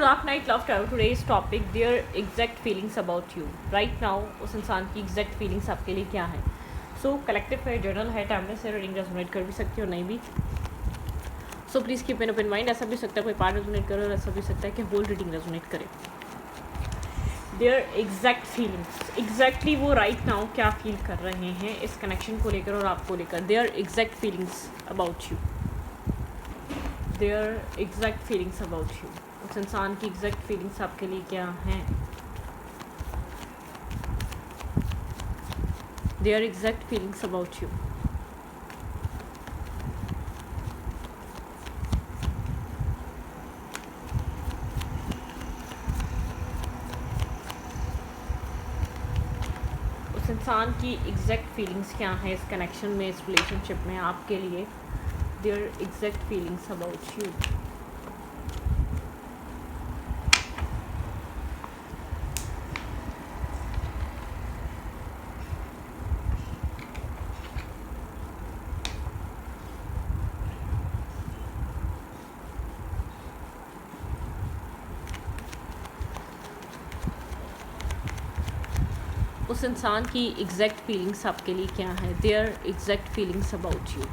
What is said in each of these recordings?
Dark Knight Love Tarot, today's topic, their exact feelings about you. Right now, उस इंसान की exact feelings आपके लिए क्या है. So, collective है, journal है, टाइमलेस है, रीडिंग रेजोनेट कर भी सकती हो, नहीं भी. So, please keep an open mind. ऐसा भी सकता है कोई पार्ट रेजोनेट करे और ऐसा भी सकता है कि होल रीडिंग रेजोनेट करे. Their exact feelings, exactly वो right now क्या feel कर रहे हैं इस connection को लेकर और आपको लेकर. Their exact feelings about you. Their exact feelings about you. उस इंसान की एग्जैक्ट फीलिंग्स आपके लिए क्या हैं. Their exact feelings about you. उस इंसान की एग्जैक्ट फीलिंग्स क्या हैं इस कनेक्शन में, इस रिलेशनशिप में आपके लिए. Their exact feelings about you. उस इंसान की एग्जैक्ट फीलिंग्स आपके लिए क्या है. Their exact feelings about you.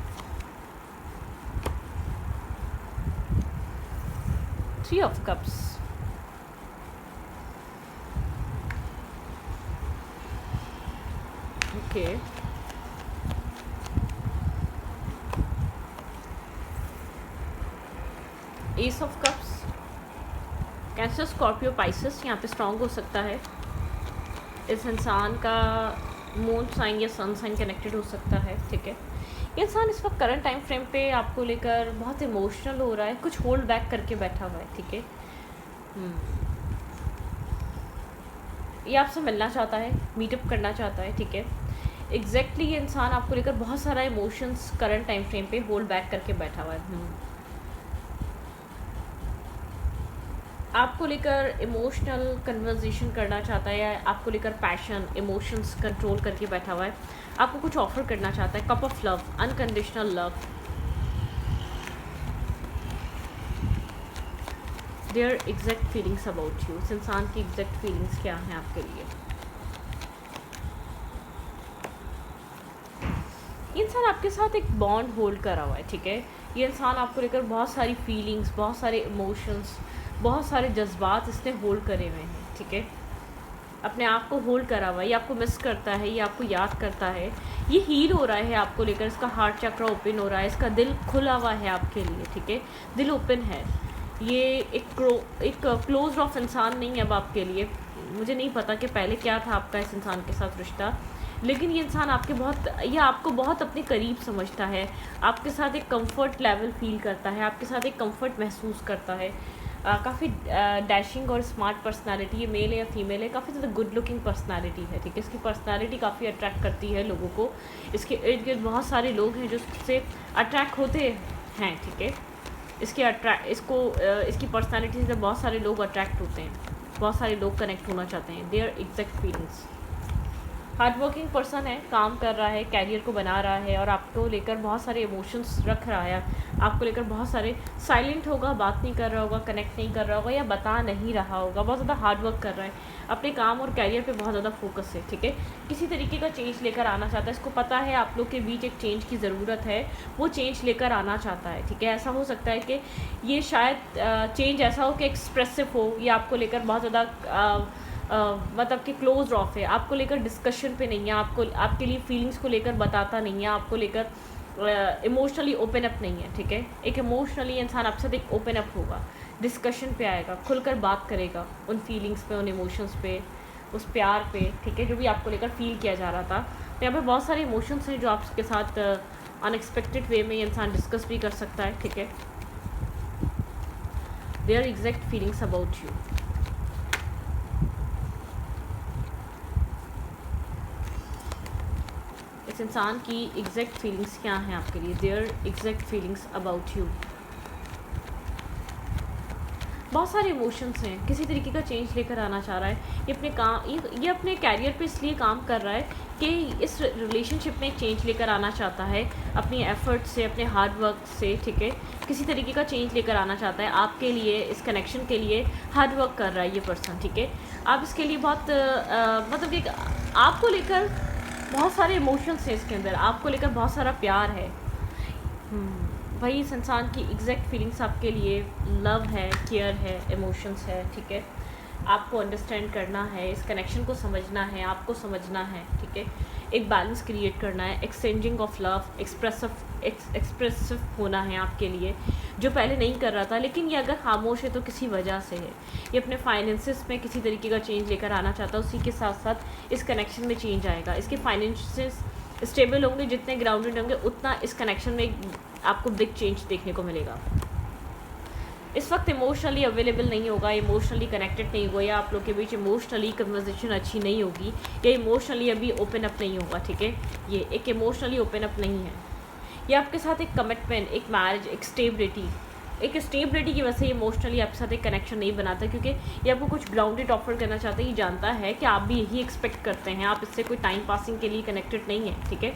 3 of Cups. Okay. Ace of Cups. Cancer, Scorpio, Pisces यहाँ पे स्ट्रॉन्ग हो सकता है. इस इंसान का मून साइन या सन साइन कनेक्टेड हो सकता है. ठीक है, ये इंसान इस वक्त करंट टाइम फ्रेम पे आपको लेकर बहुत इमोशनल हो रहा है, कुछ होल्ड बैक करके बैठा हुआ है. ठीक है, ये आपसे मिलना चाहता है, मीटअप करना चाहता है. ठीक है, एग्जैक्टली ये इंसान आपको लेकर बहुत सारा इमोशंस करंट टाइम फ्रेम पे होल्ड बैक करके बैठा हुआ है. आपको लेकर इमोशनल कन्वर्सेशन करना चाहता है, या आपको लेकर पैशन, इमोशंस कंट्रोल करके बैठा हुआ है. आपको कुछ ऑफर करना चाहता है. Cup of love, unconditional love. Their exact feelings about you. इस इंसान की एग्जैक्ट फीलिंग्स क्या हैं आपके लिए. ये इंसान आपके साथ एक बॉन्ड होल्ड करा हुआ है. ठीक है, ये इंसान आपको लेकर बहुत सारी फीलिंग्स, बहुत सारे इमोशंस, बहुत सारे जज्बात इसने होल्ड करे हुए हैं. ठीक है, अपने आप को होल्ड करा हुआ है. ये आपको मिस करता है, ये आपको याद करता है, ये हील हो रहा है आपको लेकर. इसका हार्ट चक्र ओपन हो रहा है, इसका दिल खुला हुआ है आपके लिए. ठीक है, दिल ओपन है. ये एक क्लोज ऑफ इंसान नहीं है अब आपके लिए. मुझे नहीं पता कि पहले क्या था आपका इस इंसान के साथ रिश्ता, लेकिन ये इंसान आपको बहुत अपने करीब समझता है. आपके साथ एक कंफर्ट लेवल फील करता है, आपके साथ एक कंफर्ट महसूस करता है. काफ़ी डैशिंग और स्मार्ट पर्सनालिटी. ये मेल है या फीमेल है, काफ़ी ज़्यादा गुड लुकिंग पर्सनालिटी है. ठीक है, इसकी पर्सनालिटी काफ़ी अट्रैक्ट करती है लोगों को. इसके इर्द गिर्द बहुत सारे लोग हैं जो इससे अट्रैक्ट होते हैं. ठीक है, इसकी पर्सनालिटी से बहुत सारे लोग अट्रैक्ट होते हैं, बहुत सारे लोग कनेक्ट होना चाहते हैं. Their exact feelings. Hard working person है, काम कर रहा है, कैरियर को बना रहा है और आपको लेकर बहुत सारे इमोशंस रख रहा है. आपको लेकर बहुत सारे साइलेंट होगा, बात नहीं कर रहा होगा, कनेक्ट नहीं कर रहा होगा, या बता नहीं रहा होगा. बहुत ज़्यादा हार्ड वर्क कर रहा है, अपने काम और कैरियर पे बहुत ज़्यादा फोकस है. ठीक है, किसी तरीके का चेंज लेकर आना चाहता है. इसको पता है आप लोग के बीच एक चेंज की ज़रूरत है, वो चेंज लेकर आना चाहता है. ठीक है, ऐसा हो सकता है कि ये शायद चेंज ऐसा हो कि एक्सप्रेसिव हो, या आपको लेकर बहुत ज़्यादा मतलब कि क्लोज ऑफ है, आपको लेकर डिस्कशन पे नहीं है, आपके लिए फीलिंग्स को लेकर बताता नहीं है, आपको लेकर इमोशनली ओपन अप नहीं है. ठीक है, एक इमोशनली इंसान आपके साथ एक ओपन अप होगा, डिस्कशन पे आएगा, खुलकर बात करेगा उन फीलिंग्स पे, उन इमोशंस पे, उस प्यार पे. ठीक है, जो भी आपको लेकर फील किया जा रहा था. तो यहाँ पे बहुत सारे इमोशंस हैं जो आपके साथ अनएक्सपेक्टेड वे में ये इंसान डिस्कस भी कर सकता है. ठीक है, their exact feelings about you. इस इंसान की एग्जैक्ट फीलिंग्स क्या हैं आपके लिए. Their exact feelings about you. बहुत सारे इमोशंस हैं, किसी तरीके का चेंज लेकर आना चाह रहा है। ये अपने काम ये अपने कैरियर पे इसलिए काम कर रहा है कि इस रिलेशनशिप में एक चेंज लेकर आना चाहता है, अपनी एफर्ट से, अपने हार्ड वर्क से, ठीक है, किसी तरीके का चेंज लेकर आना चाहता है आपके लिए, इस कनेक्शन के लिए हार्ड वर्क कर रहा है ये पर्सन, ठीक है। आप इसके लिए बहुत मतलब एक आपको लेकर बहुत सारे इमोशंस हैं इसके अंदर, आपको लेकर बहुत सारा प्यार है। वही इस इंसान की एग्जैक्ट फीलिंग्स आपके लिए लव है, केयर है, इमोशंस है, ठीक है। आपको अंडरस्टैंड करना है, इस कनेक्शन को समझना है, आपको समझना है, ठीक है। एक बैलेंस क्रिएट करना है, एक्सचेंजिंग ऑफ लव, एक्सप्रेसिव होना है आपके लिए, जो पहले नहीं कर रहा था। लेकिन ये अगर खामोश है तो किसी वजह से है। ये अपने फाइनेंसिस में किसी तरीके का चेंज लेकर आना चाहता है, उसी के साथ साथ इस कनेक्शन में चेंज आएगा। इसके फाइनेंसिस स्टेबल होंगे, जितने ग्राउंडेड होंगे उतना इस कनेक्शन में आपको बिग चेंज देखने को मिलेगा। इस वक्त इमोशनली अवेलेबल नहीं होगा, इमोशनली कनेक्टेड नहीं होगा, या आप लोग के बीच इमोशनली कन्वर्सेशन अच्छी नहीं होगी, या इमोशनली अभी ओपन अप नहीं होगा, ठीक है। ये एक इमोशनली ओपन अप नहीं है। ये आपके साथ एक कमिटमेंट, एक मैरिज, एक स्टेबिलिटी की वजह से इमोशनली आपके साथ एक कनेक्शन नहीं बनाता, क्योंकि ये आपको कुछ ग्राउंडेड ऑफर करना चाहता है। ये जानता है कि आप भी यही एक्सपेक्ट करते हैं, आप इससे कोई टाइम पासिंग के लिए कनेक्टेड नहीं है, ठीक है।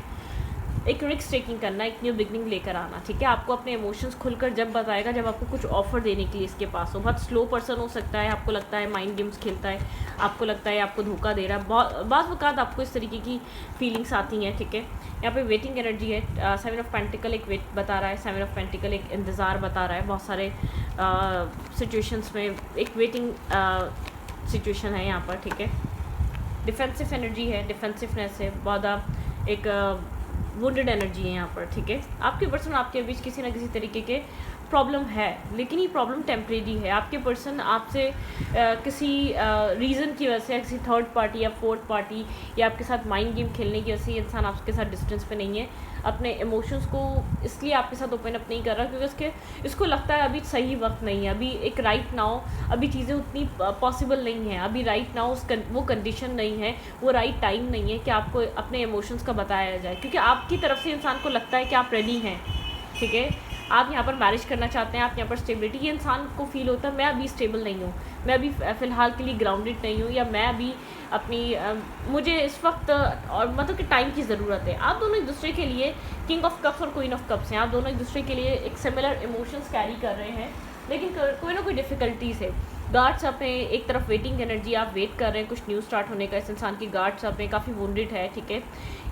एक रिस्क टेकिंग करना, एक न्यू बिगनिंग लेकर आना, ठीक है। आपको अपने इमोशंस खुलकर जब बताएगा जब आपको कुछ ऑफर देने के लिए इसके पास हो। बहुत स्लो पर्सन हो सकता है, आपको लगता है माइंड गेम्स खेलता है, आपको लगता है आपको धोखा दे रहा है, बहुत वक़्त आपको इस तरीके की फीलिंग्स आती हैं, ठीक है। यहाँ पे वेटिंग एनर्जी है, 7 ऑफ पेंटिकल एक वेट बता रहा है, 7 ऑफ पेंटिकल एक इंतज़ार बता रहा है। बहुत सारे सिचुएशंस में एक वेटिंग सिचुएशन है यहाँ पर, ठीक है। डिफेंसिव एनर्जी है, डिफेंसिवनेस है, बहुत एक वुंडेड एनर्जी है यहाँ पर, ठीक है। आपके पर्सन आपके बीच किसी ना किसी तरीके के प्रॉब्लम है, लेकिन ये प्रॉब्लम टेम्परेरी है। आपके पर्सन आपसे किसी रीज़न की वजह से, किसी थर्ड पार्टी या फोर्थ पार्टी या आपके साथ माइंड गेम खेलने की वजह से ये इंसान आपके साथ डिस्टेंस पे नहीं है। अपने इमोशंस को इसलिए आपके साथ ओपन अप नहीं कर रहा क्योंकि इसको लगता है अभी सही वक्त नहीं है, अभी एक राइट नाउ अभी चीज़ें उतनी पॉसिबल नहीं है, अभी राइट नाउ वो कंडीशन नहीं है, वो राइट टाइम नहीं है कि आपको अपने इमोशंस का बताया जाए, क्योंकि आपकी तरफ से इंसान को लगता है कि आप रेडी हैं, ठीक है। आप यहाँ पर मैरिज करना चाहते हैं, आप यहाँ पर स्टेबिलिटी, ये इंसान को फील होता है मैं अभी स्टेबल नहीं हूँ, मैं अभी फ़िलहाल के लिए ग्राउंडेड नहीं हूँ, या मैं अभी अपनी मुझे इस वक्त और मतलब कि टाइम की ज़रूरत है। आप दोनों एक दूसरे के लिए किंग ऑफ कप्स और क्वीन ऑफ कप्स हैं, आप दोनों एक दूसरे के लिए एक सिमिलर इमोशंस कैरी कर रहे हैं, लेकिन कोई ना कोई डिफ़िकल्टीज़ है। गार्ड्स अप हैं, एक तरफ वेटिंग एनर्जी, आप वेट कर रहे हैं कुछ न्यू स्टार्ट होने का। इस इंसान की गार्ड्स अप हैं, काफ़ी वुंडेड है, ठीक है।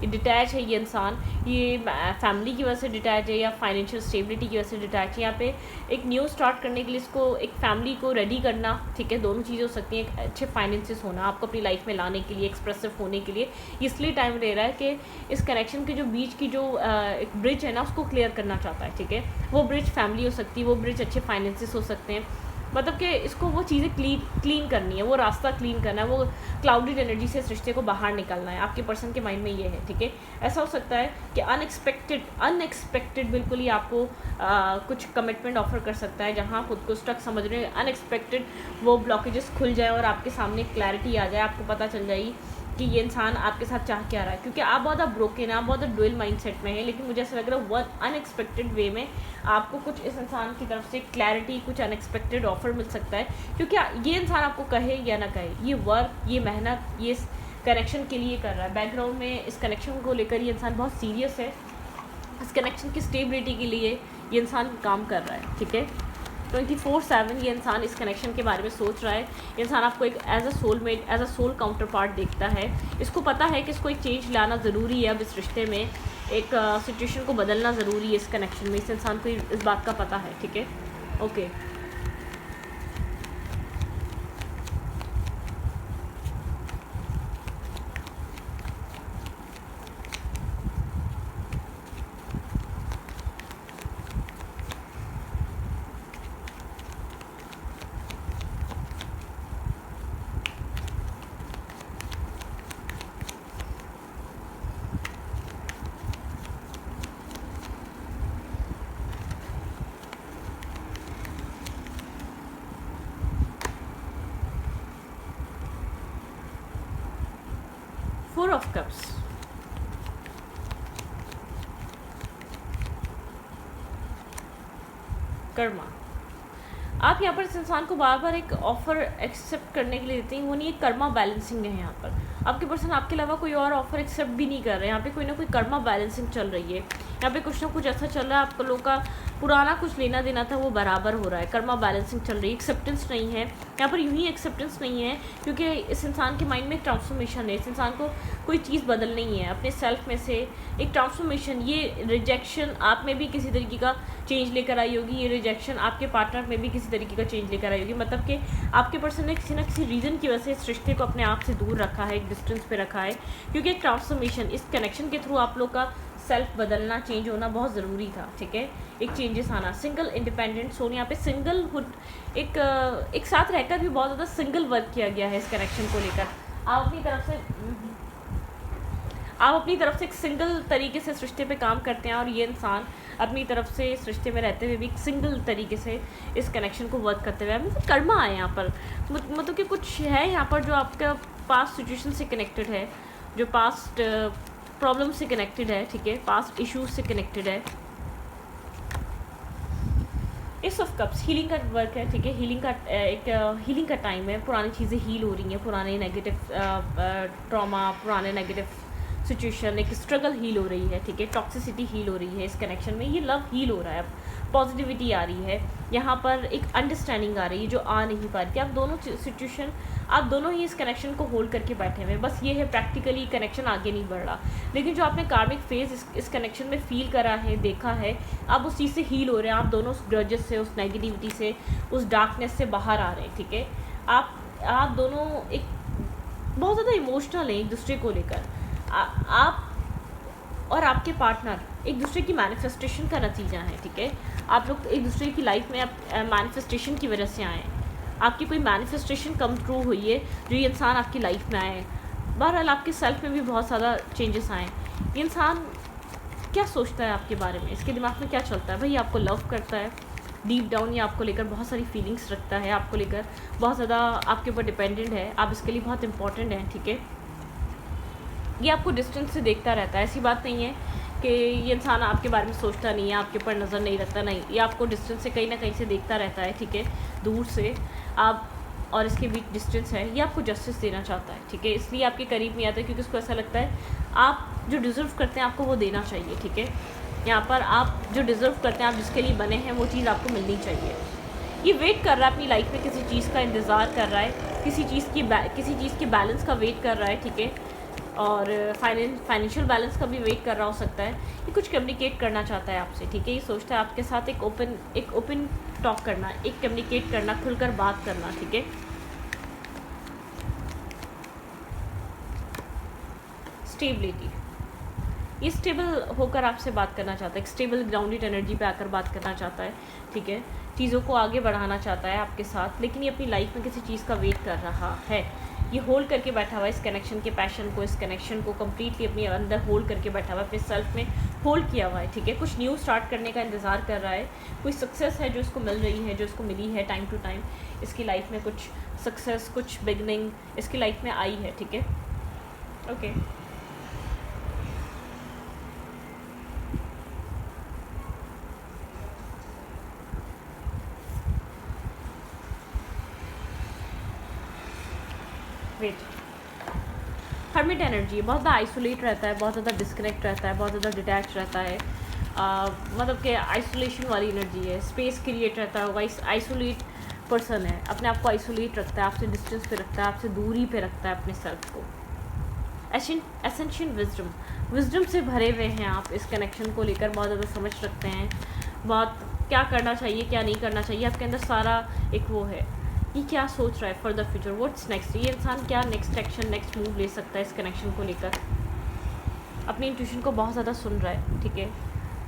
ये डिटैच है, ये इंसान ये फैमिली की वजह से डिटैच है या फाइनेंशियल स्टेबिलिटी की वजह से डिटैच है। यहाँ पे एक न्यू स्टार्ट करने के लिए इसको एक फैमिली को रेडी करना, ठीक है, दोनों चीज़ें हो सकती हैं। एक अच्छे फाइनेंसेस होना आपको अपनी लाइफ में लाने के लिए, एक्सप्रेसिव होने के लिए, इसलिए टाइम ले रहा है कि इस कनेक्शन के जो बीच की जो एक ब्रिज है ना उसको क्लियर करना चाहता है, ठीक है। वो ब्रिज फैमिली हो सकती है, वो ब्रिज अच्छे फाइनेंसेस हो सकते हैं, मतलब कि इसको वो चीज़ें क्लीन करनी है, वो रास्ता क्लीन करना है, वो क्लाउडेड एनर्जी से इस रिश्ते को बाहर निकालना है। आपके पर्सन के माइंड में ये है, ठीक है। ऐसा हो सकता है कि अनएक्सपेक्टेड बिल्कुल ही आपको कुछ कमिटमेंट ऑफर कर सकता है, जहाँ खुद को स्टक समझ रहे हैं, अनएक्सपेक्टेड वो ब्लॉकेजेस खुल जाए और आपके सामने क्लैरिटी आ जाए, आपको पता चल जाएगी कि ये इंसान आपके साथ चाह क्या रहा है, क्योंकि आप बहुत ब्रोकन है, आप बहुत डुअल माइंडसेट में है। लेकिन मुझे ऐसा लग रहा है वन अनएक्सपेक्टेड वे में आपको कुछ इस इंसान की तरफ से क्लैरिटी, कुछ अनएक्सपेक्टेड ऑफर मिल सकता है, क्योंकि ये इंसान आपको कहे या ना कहे, ये वर्क, ये मेहनत, ये इस कनेक्शन के लिए कर रहा है। बैकग्राउंड में इस कनेक्शन को लेकर ये इंसान बहुत सीरियस है, इस कनेक्शन की स्टेबिलिटी के लिए ये इंसान काम कर रहा है, ठीक है। 24/7 ये इंसान इस कनेक्शन के बारे में सोच रहा है। ये इंसान आपको एक as a soulmate, as a soul counterpart देखता है। इसको पता है कि इसको एक चेंज लाना ज़रूरी है, अब इस रिश्ते में एक सिचुएशन को बदलना ज़रूरी है इस कनेक्शन में। इस इंसान को इस बात का पता है, ठीक है। Okay, 4 of cups, Karma. आप यहाँ पर इस इंसान को बार बार एक ऑफ़र एक्सेप्ट करने के लिए देते हैं, वो नहीं, एक कर्मा बैलेंसिंग है यहाँ पर। आपके पर्सन आपके अलावा कोई और ऑफ़र एक्सेप्ट भी नहीं कर रहे हैं, यहाँ पे कोई ना कोई कर्मा बैलेंसिंग चल रही है। यहाँ पे कुछ ना कुछ ऐसा चल रहा है, आप लोगों का पुराना कुछ लेना देना था वो बराबर हो रहा है, कर्मा बैलेंसिंग चल रही है। एक्सेप्टेंस नहीं है यहाँ पर, यूँ ही एक्सेप्टेंस नहीं है, क्योंकि इस इंसान के माइंड में एक ट्रांसफॉर्मेशन है। इस इंसान को कोई चीज़ बदलनी है अपने सेल्फ में से, एक ट्रांसफॉर्मेशन। ये रिजेक्शन आप में भी किसी तरीके का चेंज लेकर आई होगी, ये रिजेक्शन आपके पार्टनर में भी किसी तरीके का चेंज लेकर आई होगी। मतलब कि आपके पर्सन ने किसी ना किसी रीज़न की वजह से इस रिश्ते को अपने आप से दूर रखा है, एक डिस्टेंस पे रखा है, क्योंकि एक ट्रांसफॉर्मेशन, इस कनेक्शन के थ्रू आप लोग का सेल्फ बदलना, चेंज होना बहुत ज़रूरी था, ठीक है, एक चेंजेस आना। सिंगल इंडिपेंडेंट सोल, यहाँ पे सिंगलहुड, एक साथ रहकर भी बहुत ज़्यादा सिंगल वर्क किया गया है इस कनेक्शन को लेकर। आप अपनी तरफ से एक सिंगल तरीके से इस रिश्ते पे काम करते हैं, और ये इंसान अपनी तरफ से इस रिश्ते में रहते हुए भी एक सिंगल तरीके से इस कनेक्शन को वर्क करते हुए, मतलब कर्मा है यहाँ पर, मतलब कि कुछ है यहाँ पर जो आपका पास्ट सिचुएशन से कनेक्टेड है, जो पास्ट प्रॉब्लम से कनेक्टेड है, ठीक है, पास्ट इश्यूज से कनेक्टेड है। एस ऑफ कप्स हीलिंग का वर्क है, ठीक है, हीलिंग का एक हीलिंग का टाइम है। पुरानी चीज़ें हील हो रही हैं, पुराने नेगेटिव ट्रॉमा, पुराने नेगेटिव सिचुएशन, एक स्ट्रगल हील हो रही है, ठीक है, टॉक्सिसिटी हील हो रही है इस कनेक्शन में, ये लव हील हो रहा है, अब पॉजिटिविटी आ रही है यहाँ पर, एक अंडरस्टैंडिंग आ रही है जो आ नहीं पा रही थी। आप दोनों सिचुएशन, आप दोनों ही इस कनेक्शन को होल्ड करके बैठे हुए हैं, बस ये है प्रैक्टिकली कनेक्शन आगे नहीं बढ़ रहा, लेकिन जो आपने कार्मिक फेज इस कनेक्शन में फील करा है, देखा है, आप उस चीज़ से हील हो रहे हैं, आप दोनों उस ग्रजेस से, उस नेगेटिविटी से, उस डार्कनेस से बाहर आ रहे हैं, ठीक है। आप दोनों एक बहुत ज़्यादा इमोशनल हैं एक दूसरे को लेकर। आप और आपके पार्टनर एक दूसरे की मैनिफेस्टेशन का नतीजा है, ठीक है। आप लोग एक दूसरे की लाइफ में मैनिफेस्टेशन की वजह से आए, आपकी कोई मैनिफेस्टेशन कम ट्रू हुई है जो ये इंसान आपकी लाइफ में आए। बहरहाल आपके सेल्फ में भी बहुत ज़्यादा चेंजेस आए। ये इंसान क्या सोचता है आपके बारे में, इसके दिमाग में क्या चलता है? भाई आपको लव करता है डीप डाउन, ये आपको लेकर बहुत सारी फीलिंग्स रखता है, आपको लेकर बहुत ज़्यादा आपके ऊपर डिपेंडेंट है, आप इसके लिए बहुत इंपॉर्टेंट हैं, ठीक है। ये आपको डिस्टेंस से देखता रहता है, ऐसी बात नहीं है कि ये इंसान आपके बारे में सोचता नहीं है, आपके ऊपर नज़र नहीं रखता, नहीं, ये आपको डिस्टेंस से कहीं ना कहीं से देखता रहता है, ठीक है, दूर से। आप और इसके बीच डिस्टेंस है, ये आपको जस्टिस देना चाहता है, ठीक है, इसलिए आपके करीब नहीं आता है, क्योंकि उसको ऐसा लगता है आप जो डिज़र्व करते हैं आपको वो देना चाहिए, ठीक है। यहाँ पर आप जो डिज़र्व करते हैं, आप जिसके लिए बने हैं, वो चीज़ आपको मिलनी चाहिए। ये वेट कर रहा है अपनी लाइफ में, किसी चीज़ का इंतज़ार कर रहा है, किसी चीज़ के बैलेंस का वेट कर रहा है, ठीक है, और फाइनेंशियल बैलेंस का भी वेट कर रहा हो सकता है। ये कुछ कम्युनिकेट करना चाहता है आपसे, ठीक है, ये सोचता है आपके साथ एक ओपन टॉक करना, एक कम्युनिकेट करना, खुलकर बात करना, ठीक है। स्टेबिलिटी, ये स्टेबल होकर आपसे बात करना चाहता है, एक स्टेबल ग्राउंडेड एनर्जी पे आकर बात करना चाहता है, ठीक है, चीज़ों को आगे बढ़ाना चाहता है आपके साथ, लेकिन ये अपनी लाइफ में किसी चीज़ का वेट कर रहा है। ये होल्ड करके बैठा हुआ है इस कनेक्शन के पैशन को, इस कनेक्शन को कम्प्लीटली अपने अंदर होल्ड करके बैठा हुआ है, अपने सेल्फ में होल्ड किया हुआ है, ठीक है। कुछ न्यू स्टार्ट करने का इंतज़ार कर रहा है, कोई सक्सेस है जो इसको मिल रही है, जो इसको मिली है टाइम टू टाइम, इसकी लाइफ में कुछ सक्सेस, कुछ बिगनिंग इसकी लाइफ में आई है, ठीक है, ओके। वेट, हर्मिट एनर्जी, बहुत ज़्यादा आइसोलेट रहता है, बहुत ज़्यादा डिस्कनेक्ट रहता है, बहुत ज़्यादा डिटैच रहता है, मतलब कि आइसोलेशन वाली एनर्जी है, स्पेस क्रिएट रहता है, वाइस आइसोलेट पर्सन है, अपने आप को आइसोलेट रखता है, आपसे डिस्टेंस पे रखता है, आपसे दूरी पे रखता है अपने सेल्फ को। एसेंशियल विजडम से भरे हुए हैं आप, इस कनेक्शन को लेकर बहुत ज़्यादा समझ रखते हैं, बहुत क्या करना चाहिए क्या नहीं करना चाहिए, आपके अंदर सारा एक वो है, ये क्या सोच रहा है for the future, what's next, ये इंसान क्या नेक्स्ट एक्शन, नेक्स्ट मूव ले सकता है इस कनेक्शन को लेकर। अपनी इंट्यूशन को बहुत ज़्यादा सुन रहा है, ठीक है,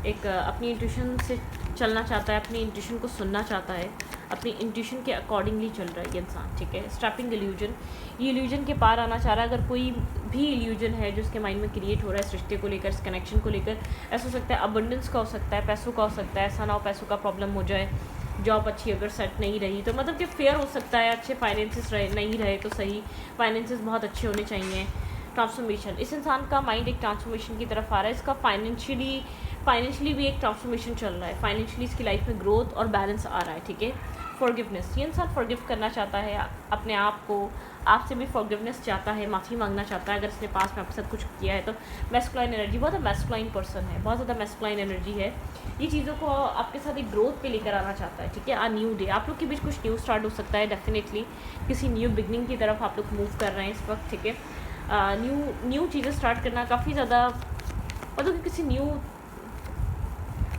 एक अपनी इंट्यूशन से चलना चाहता है, अपनी इंट्यूशन को सुनना चाहता है, अपनी इंट्यूशन के अकॉर्डिंगली चल रहा है ये इंसान, ठीक है। स्ट्रैपिंग इल्यूजन, ये इल्यूजन के पार आना चाह रहा है। अगर कोई भी इल्यूजन है जो उसके माइंड में क्रिएट हो रहा है इस रिश्ते को लेकर, इस कनेक्शन को लेकर, ऐसा हो सकता है अबंडेंस का हो सकता है, पैसों का हो सकता है, ऐसा ना हो पैसों का प्रॉब्लम हो जाए, जॉब अच्छी अगर सेट नहीं रही तो मतलब कि फेयर हो सकता है, अच्छे फाइनेंसिस नहीं रहे तो सही, फाइनेंसिस बहुत अच्छे होने चाहिए। ट्रांसफॉर्मेशन, इस इंसान का माइंड एक ट्रांसफॉर्मेशन की तरफ आ रहा है, इसका फाइनेंशियली भी एक ट्रांसफॉर्मेशन चल रहा है, फाइनेंशियली इसकी लाइफ में ग्रोथ और बैलेंस आ रहा है, ठीक है। फॉरगिवनेस, ये इंसान फॉरगिव करना चाहता है अपने आप को, आपसे भी फॉरगिवनेस चाहता है, माफ़ी मांगना चाहता है अगर इसने पास में आपके साथ कुछ किया है तो। मैस्कुलाइन एनर्जी, बहुत ज़्यादा मैस्कुलाइन पर्सन है, बहुत ज़्यादा मैस्कुलाइन एनर्जी है। ये चीज़ों को आपके साथ एक ग्रोथ पे लेकर आना चाहता है, ठीक है। न्यू डे, आप लोग के बीच कुछ न्यू स्टार्ट हो सकता है, डेफिनेटली किसी न्यू बिगनिंग की तरफ आप लोग मूव कर रहे हैं इस वक्त, ठीक है। न्यू चीज़ें स्टार्ट करना काफ़ी ज़्यादा, मतलब कि किसी न्यू,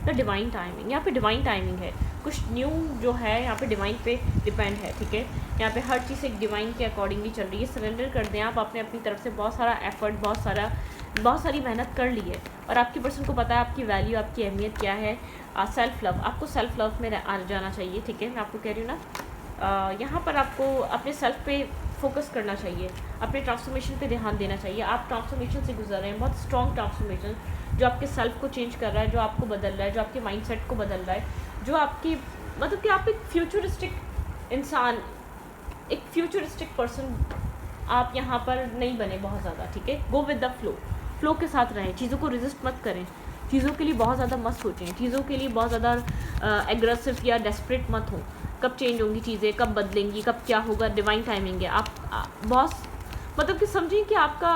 द डिवाइन टाइमिंग, यहाँ पे डिवाइन टाइमिंग है, कुछ न्यू जो है यहाँ पे डिवाइन पे डिपेंड है, ठीक है। यहाँ पे हर चीज़ एक डिवाइन के अकॉर्डिंगली चल रही है। सरेंडर कर दें आप, आपने अपनी तरफ से बहुत सारा एफर्ट, बहुत सारी मेहनत कर ली है और आपकी पर्सन को पता है आपकी वैल्यू, आपकी अहमियत क्या है। सेल्फ लव, आपको सेल्फ लव में आ जाना चाहिए, ठीक है। मैं आपको कह रही हूँ ना, यहाँ पर आपको अपने सेल्फ पे फोकस करना चाहिए, अपने ट्रांसफॉर्मेशन पे ध्यान देना चाहिए। आप ट्रांसफॉर्मेशन से गुजर रहे हैं, बहुत स्ट्रॉन्ग ट्रांसफॉर्मेशन, जो आपके सेल्फ को चेंज कर रहा है, जो आपको बदल रहा है, जो आपके माइंडसेट को बदल रहा है, जो आपकी, मतलब कि आप एक फ्यूचरिस्टिक इंसान, एक फ्यूचरिस्टिक पर्सन आप यहाँ पर नहीं बने बहुत ज़्यादा, ठीक है। गो विद द फ्लो के साथ रहें, चीज़ों को रेजिस्ट मत करें, चीज़ों के लिए बहुत ज़्यादा मत सोचें, चीज़ों के लिए बहुत ज़्यादा एग्रेसिव या डेस्परेट मत हो। कब चेंज होंगी चीज़ें, कब बदलेंगी, कब क्या होगा, डिवाइन टाइमिंग है। आप बहुत, मतलब कि समझें कि आपका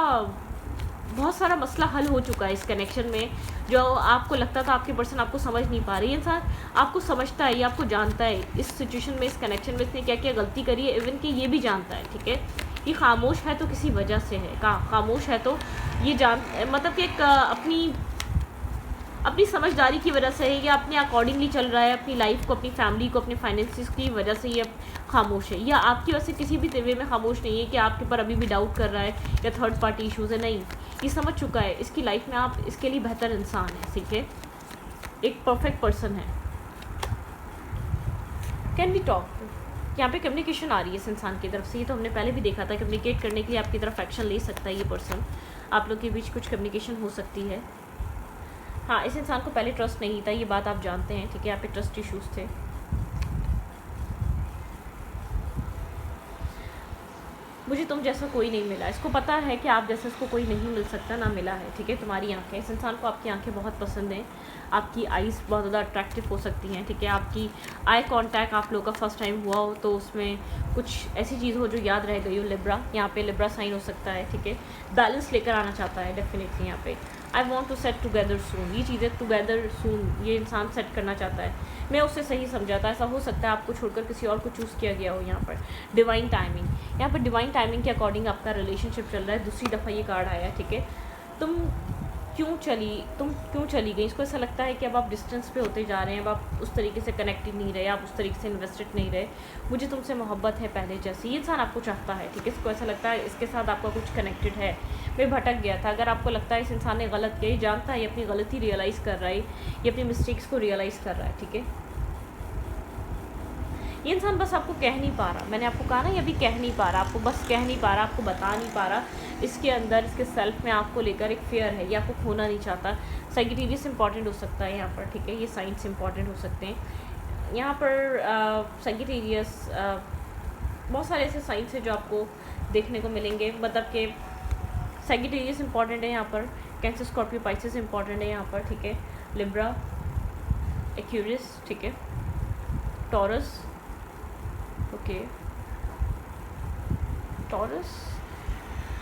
बहुत सारा मसला हल हो चुका है इस कनेक्शन में। जो आपको लगता था आपके पर्सन आपको समझ नहीं पा रही, इंसान आपको समझता है, ये आपको जानता है इस सिचुएशन में, इस कनेक्शन में इसने क्या क्या गलती करी है, इवन कि ये भी जानता है, ठीक है। ये खामोश है तो किसी वजह से है, खामोश है तो ये मतलब कि एक अपनी समझदारी की वजह से है, या अपने अकॉर्डिंगली चल रहा है अपनी लाइफ को, अपनी फैमिली को, अपने फाइनेंसिस की वजह से ये खामोश है, या आपकी वजह से किसी भी वे में खामोश नहीं है कि आपके ऊपर अभी भी डाउट कर रहा है या थर्ड पार्टी इश्यूज़ है। नहीं, ये समझ चुका है इसकी लाइफ में आप इसके लिए बेहतर इंसान है, ठीक है, एक परफेक्ट पर्सन है। कैन वी टॉक, यहाँ पे कम्युनिकेशन आ रही है इस इंसान की तरफ से, ये तो हमने पहले भी देखा था। कम्युनिकेट करने के लिए आपकी तरफ एक्शन ले सकता है ये पर्सन, आप लोग के बीच कुछ कम्युनिकेशन हो सकती है। हाँ, इस इंसान को पहले ट्रस्ट नहीं था, ये बात आप जानते हैं, ठीक है। यहाँ पे ट्रस्ट इश्यूज़ थे। मुझे तुम जैसा कोई नहीं मिला, इसको पता है कि आप जैसा इसको कोई नहीं मिल सकता, ना मिला है, ठीक है। तुम्हारी आंखें, इस इंसान को आपकी आंखें बहुत पसंद हैं, आपकी आइज़ बहुत ज़्यादा अट्रैक्टिव हो सकती हैं, ठीक है। आपकी आई कांटेक्ट आप लोगों का फर्स्ट टाइम हुआ हो तो उसमें कुछ ऐसी चीज़ हो जो याद रह गई हो। लिब्रा, यहाँ पे लिब्रा साइन हो सकता है, ठीक है। बैलेंस लेकर आना चाहता है डेफिनेटली यहाँ पे। I want to set together soon, ये चीज़ें टुगेदर सून ये इंसान सेट करना चाहता है। मैं उससे सही समझा था, ऐसा हो सकता है आपको छोड़कर किसी और को चूज़ किया गया हो। यहाँ पर डिवाइन टाइमिंग, यहाँ पर डिवाइन टाइमिंग के अकॉर्डिंग आपका रिलेशनशिप चल रहा है। दूसरी दफ़ा ये कार्ड आया, ठीक है। तुम क्यों चली गई, इसको ऐसा लगता है कि अब आप डिस्टेंस पे होते जा रहे हैं, अब आप उस तरीके से कनेक्टेड नहीं रहे, आप उस तरीके से इन्वेस्टेड नहीं रहे। मुझे तुमसे मोहब्बत है पहले जैसी, ये इंसान आपको चाहता है, ठीक है। इसको ऐसा लगता है इसके साथ आपका कुछ कनेक्टेड है। मैं भटक गया था, अगर आपको लगता है इस इंसान ने गलत किया, ये जानता है, ये अपनी गलती रियलाइज़ कर रहा है, ये अपनी मिस्टेक्स को रियलाइज़ कर रहा है, ठीक है। ये इंसान बस आपको कह नहीं पा रहा, मैंने आपको कहा ना, ये अभी कह नहीं पा रहा, आपको बस कह नहीं पा रहा, आपको बता नहीं पा रहा। इसके अंदर, इसके सेल्फ में आपको लेकर एक फेयर है, ये आपको खोना नहीं चाहता। सैजिटेरियस इंपॉर्टेंट हो सकता है यहाँ पर, ठीक है। ये साइंस इंपॉर्टेंट हो सकते हैं यहाँ पर। सैजिटेरियस, बहुत सारे ऐसे साइंस हैं जो आपको देखने को मिलेंगे, मतलब कि सैजिटेरियस इंपॉर्टेंट है यहाँ पर। कैंसर, स्कॉर्पियो, पाइसेस इंपॉर्टेंट है यहाँ पर, ठीक है। लिब्रा, एक्यूरियस, ठीक है। Taurus, okay, taurus,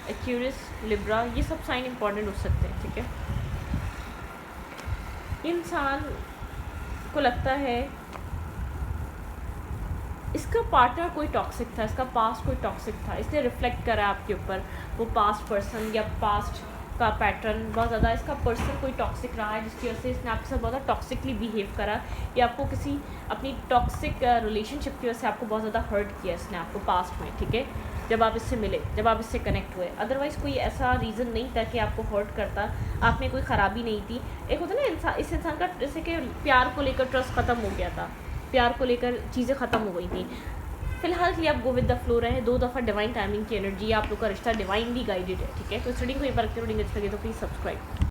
Aquarius, Libra, ये सब साइन इंपॉर्टेंट हो सकते हैं, ठीक है। इंसान को लगता है इसका पार्टनर कोई टॉक्सिक था, इसका पास्ट कोई टॉक्सिक था, इसने रिफ्लेक्ट करा आपके ऊपर वो पास्ट पर्सन या पास्ट का पैटर्न बहुत ज़्यादा। इसका पर्सन कोई टॉक्सिक रहा है जिसकी वजह से इसने आपके साथ बहुत ज़्यादा टॉक्सिकली बिहेव करा, या आपको किसी अपनी टॉक्सिक रिलेशनशिप की वजह से आपको बहुत ज़्यादा हर्ट किया इसने आपको पास्ट में, ठीक है। जब आप इससे मिले, जब आप इससे कनेक्ट हुए, अदरवाइज़ कोई ऐसा रीज़न नहीं था कि आपको हर्ट करता, आप में कोई ख़राबी नहीं थी। एक होता है ना इस इंसान का, जैसे कि प्यार को लेकर ट्रस्ट ख़त्म हो गया था, प्यार को लेकर चीज़ें ख़त्म हो गई थी। फिलहाल के लिए आप गो विद द फ्लो रहे, 2 दफ़ा डिवाइन टाइमिंग की एनर्जी, आप लोग का रिश्ता डिवाइनली गाइडेड है, ठीक है। तो स्टडी को एक बार अच्छी लगे तो प्लीज़ सब्सक्राइब।